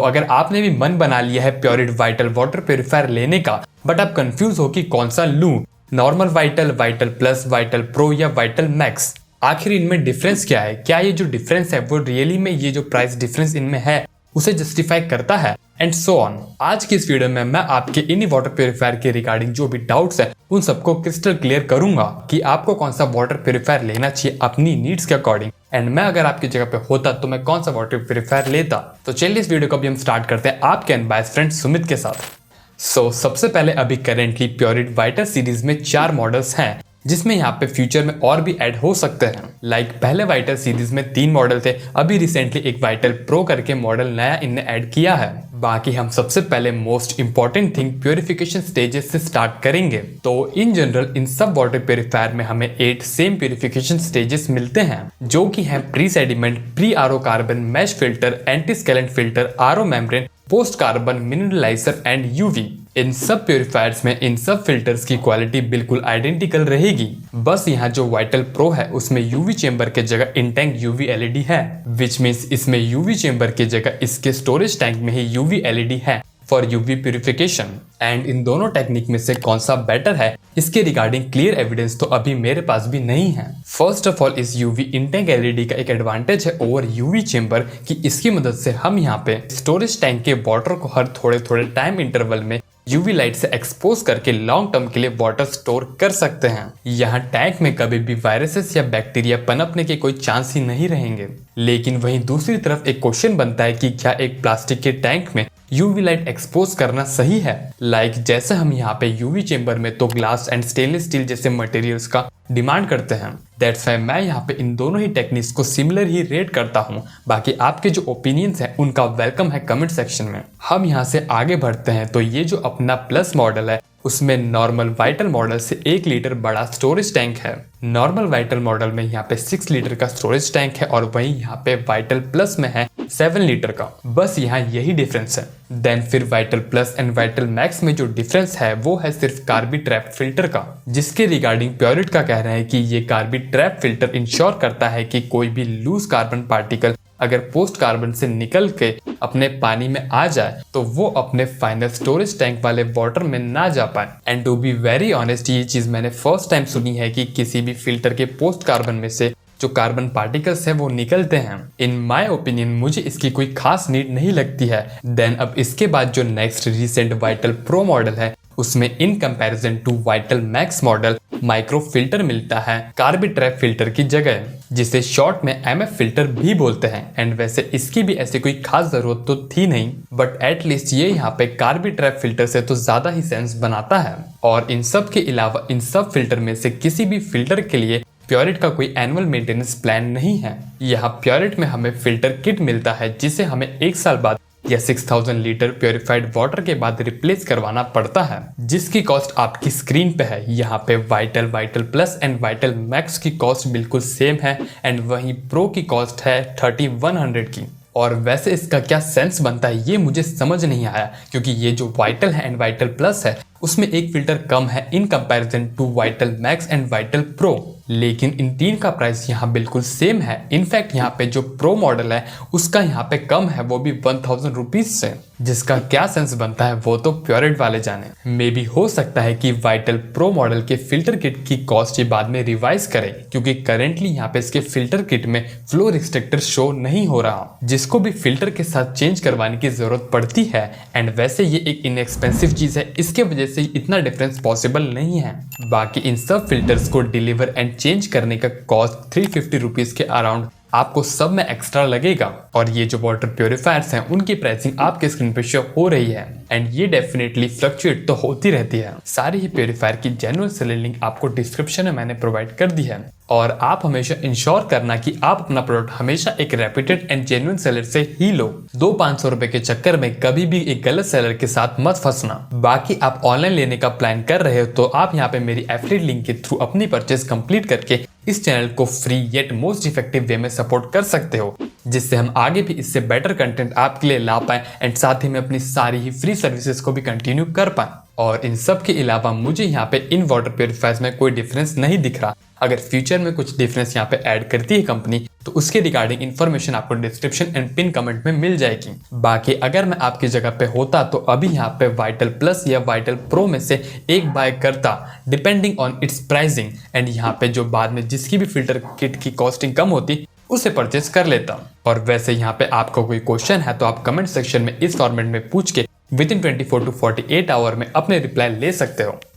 अगर आपने भी मन बना लिया है प्योरिट वाइटल वाटर प्योरीफायर लेने का, बट आप कंफ्यूज हो कि कौन सा लूं, normal vital, vital plus, vital pro या वाइटल मैक्स, आखिर इनमें डिफरेंस क्या है? क्या ये जो डिफरेंस है वो रियली में ये जो प्राइस डिफरेंस इनमें है उसे जस्टिफाई करता है, एंड सो ऑन। आज की इस वीडियो में मैं आपके इन्हीं वाटर प्योरीफायर के रिगार्डिंग जो भी डाउट्स है उन सबको क्रिस्टल क्लियर करूंगा कि आपको कौन सा वाटर प्योरीफायर लेना चाहिए अपनी नीड्स के अकॉर्डिंग, एंड मैं अगर आपकी जगह पे होता तो मैं कौन सा वाटर प्योरीफायर लेता। तो चलिए इस वीडियो को अभी हम स्टार्ट करते हैं आपके अनबायस्ड फ्रेंड सुमित के साथ। सबसे पहले अभी करेंटली प्योरिट वाइटल सीरीज में 4 मॉडल्स हैं, जिसमें यहाँ पे फ्यूचर में और भी ऐड हो सकते हैं। पहले वाइटल सीरीज में 3 मॉडल थे, अभी रिसेंटली एक वाइटल प्रो करके मॉडल नया इनने ऐड किया है। बाकी हम सबसे पहले most important thing purification stages से स्टार्ट करेंगे। तो इन जनरल इन सब वाटर प्योरीफायर में हमें 8 सेम प्योरिफिकेशन स्टेजेस मिलते हैं, जो कि हैं pre sediment, pre RO carbon, mesh filter, anti scalant filter, RO membrane, post carbon, mineraliser and UV. इन सब प्योरीफायर्स में इन सब फिल्टर्स की क्वालिटी बिल्कुल आइडेंटिकल रहेगी। बस यहाँ जो वाइटल प्रो है उसमें यूवी चेंबर के जगह इनटैंक यूवी एलईडी है, विच मीन्स इसमें यूवी चेंबर के जगह इसके स्टोरेज टैंक में ही यूवी एलईडी है for UV purification. And in दोनों टेक्निक में से कौन सा बेटर है इसके रिगार्डिंग क्लियर एविडेंस तो अभी मेरे पास भी नहीं है। फर्स्ट ऑफ ऑल इस यूवी इनटैंक एलईडी का एक एडवांटेज है ओवर यूवी चेंबर कि इसकी मदद से हम यहाँ पे स्टोरेज टैंक के वाटर को हर थोड़े थोड़े टाइम इंटरवल में यूवी लाइट से एक्सपोज करके लॉन्ग टर्म के लिए वाटर स्टोर कर सकते हैं। यहाँ टैंक में कभी भी वायरसेस या बैक्टीरिया पनपने के कोई चांस ही नहीं रहेंगे। लेकिन वहीं दूसरी तरफ एक क्वेश्चन बनता है कि क्या एक प्लास्टिक के टैंक में यूवी लाइट एक्सपोज करना सही है? जैसे हम यहाँ पे यूवी चेंबर में तो ग्लास एंड स्टेनलेस स्टील जैसे मटेरियल्स का डिमांड करते हैं। दैट्स व्हाई मैं यहाँ पे इन दोनों ही टेक्निक्स को सिमिलर ही रेट करता हूँ। बाकी आपके जो ओपिनियंस हैं उनका वेलकम है कमेंट सेक्शन में। हम यहाँ से आगे बढ़ते हैं। तो ये जो अपना प्लस मॉडल है उसमें नॉर्मल वाइटल मॉडल से 1 लीटर बड़ा स्टोरेज टैंक है। नॉर्मल वाइटल मॉडल में यहाँ पे 6 लीटर का स्टोरेज टैंक है और वहीं यहाँ पे वाइटल प्लस में है 7 लीटर का। बस यहाँ यही डिफरेंस है। देन फिर vital plus and vital max में जो डिफरेंस है वो है सिर्फ कार्बी ट्रैप फिल्टर का, जिसके रिगार्डिंग प्योरिट का कहना है कि ये कार्बी ट्रैप फिल्टर इंश्योर करता है कि कोई भी लूज कार्बन पार्टिकल अगर पोस्ट कार्बन से निकल के अपने पानी में आ जाए तो वो अपने फाइनल स्टोरेज टैंक वाले वाटर में ना जा पाए। And to be very honest ये चीज मैंने फर्स्ट टाइम सुनी है कि किसी भी फिल्टर के पोस्ट कार्बन में से जो कार्बन पार्टिकल्स है वो निकलते हैं। इन माय ओपिनियन मुझे इसकी कोई खास नीड नहीं लगती है। देन अब इसके बाद जो next recent Vital Pro model है उसमें in comparison to Vital Max model micro filter मिलता है कार्बी ट्रैप फिल्टर की जगह, जिसे शॉर्ट में एमएफ फिल्टर भी बोलते हैं। एंड वैसे इसकी भी ऐसी कोई खास जरूरत तो थी नहीं, बट एटलीस्ट ये यहाँ पे कार्बी ट्रैप फिल्टर से तो ज्यादा ही सेंस बनाता है। और इन सब के अलावा इन सब फिल्टर में से किसी भी फिल्टर के लिए प्योरिट का कोई एनुअल मेंटेनेंस प्लान नहीं है। यहाँ प्योरिट में हमें फिल्टर किट मिलता है जिसे हमें 1 साल बाद या 6000 लीटर प्योरीफाइड वाटर के बाद रिप्लेस करवाना पड़ता है, जिसकी कॉस्ट आपकी स्क्रीन पे है। यहाँ पे vital, vital plus and vital max की कॉस्ट बिल्कुल सेम है, एंड वहीं प्रो की कॉस्ट है 3100 की। और वैसे इसका क्या सेंस बनता है ये मुझे समझ नहीं आया, क्योंकि ये जो वाइटल है एंड वाइटल प्लस है उसमें एक फिल्टर कम है in comparison to Vital Max and Vital Pro, लेकिन इन 3 का प्राइस यहाँ बिल्कुल सेम है। इनफैक्ट यहाँ पे जो प्रो मॉडल है उसका यहाँ पे कम है, वो भी 1000 रुपीज से, जिसका क्या सेंस बनता है वो तो प्योरिट वाले जाने। मे बी हो सकता है कि वाइटल प्रो मॉडल के फिल्टर किट की कॉस्ट ये बाद में रिवाइज करें, क्योंकि करेंटली यहाँ पे इसके फिल्टर किट में फ्लो रिस्ट्रिक्टर शो नहीं हो रहा, जिसको भी फिल्टर के साथ चेंज करवाने की जरूरत पड़ती है। एंड वैसे ये एक इनएक्सपेंसिव चीज है, इसके वजह से इतना डिफरेंस पॉसिबल नहीं है। बाकी इन सब फिल्टर्स को डिलीवर एंड चेंज करने का कॉस्ट 350 रुपीज के अराउंड आपको सब में एक्स्ट्रा लगेगा। और ये जो वाटर प्योरीफायर्स हैं उनकी प्राइसिंग आपके स्क्रीन पे शो हो रही है, एंड ये डेफिनेटली फ्लक्चुएट तो होती रहती है। सारी ही प्योरीफायर की जेन्युइन सेलर लिंक आपको डिस्क्रिप्शन में मैंने प्रोवाइड कर दी है। और आप हमेशा इंश्योर करना कि आप अपना प्रोडक्ट हमेशा एक रेप्यूटेड एंड जेन्युइन सेलर से ही लो। 200-500 रुपए के चक्कर में कभी भी एक गलत सेलर के साथ मत फंसना। बाकी आप ऑनलाइन लेने का प्लान कर रहे हो तो आप यहाँ पे मेरी एफिलिएट लिंक के थ्रू अपनी परचेज कंप्लीट करके इस चैनल को free yet most effective way में सपोर्ट कर सकते हो, जिससे हम आगे भी इससे बेटर कंटेंट आपके लिए ला पाए एंड साथ ही में अपनी सारी ही फ्री सर्विसेज को भी कंटिन्यू कर पाए। और इन सब के अलावा मुझे यहाँ पे इन वाटर प्योरीफायर्स में कोई डिफरेंस नहीं दिख रहा। अगर फ्यूचर में कुछ डिफरेंस यहाँ पे ऐड करती है कंपनी तो उसके रिगार्डिंग इन्फॉर्मेशन आपको डिस्क्रिप्शन एंड पिन कमेंट में मिल जाएगी। बाकी अगर मैं आपकी जगह पे होता तो अभी यहाँ पे वाइटल प्लस या वाइटल प्रो में से एक बाय करता depending on it's pricing, and यहाँ पे जो बाद में जिसकी भी फिल्टर किट की कॉस्टिंग कम होती उसे परचेस कर लेता। और वैसे यहाँ पे आपको कोई क्वेश्चन है तो आप कमेंट सेक्शन में इस फॉर्मेट में पूछ के विद इन 24 to 48 आवर में अपने रिप्लाई ले सकते हो।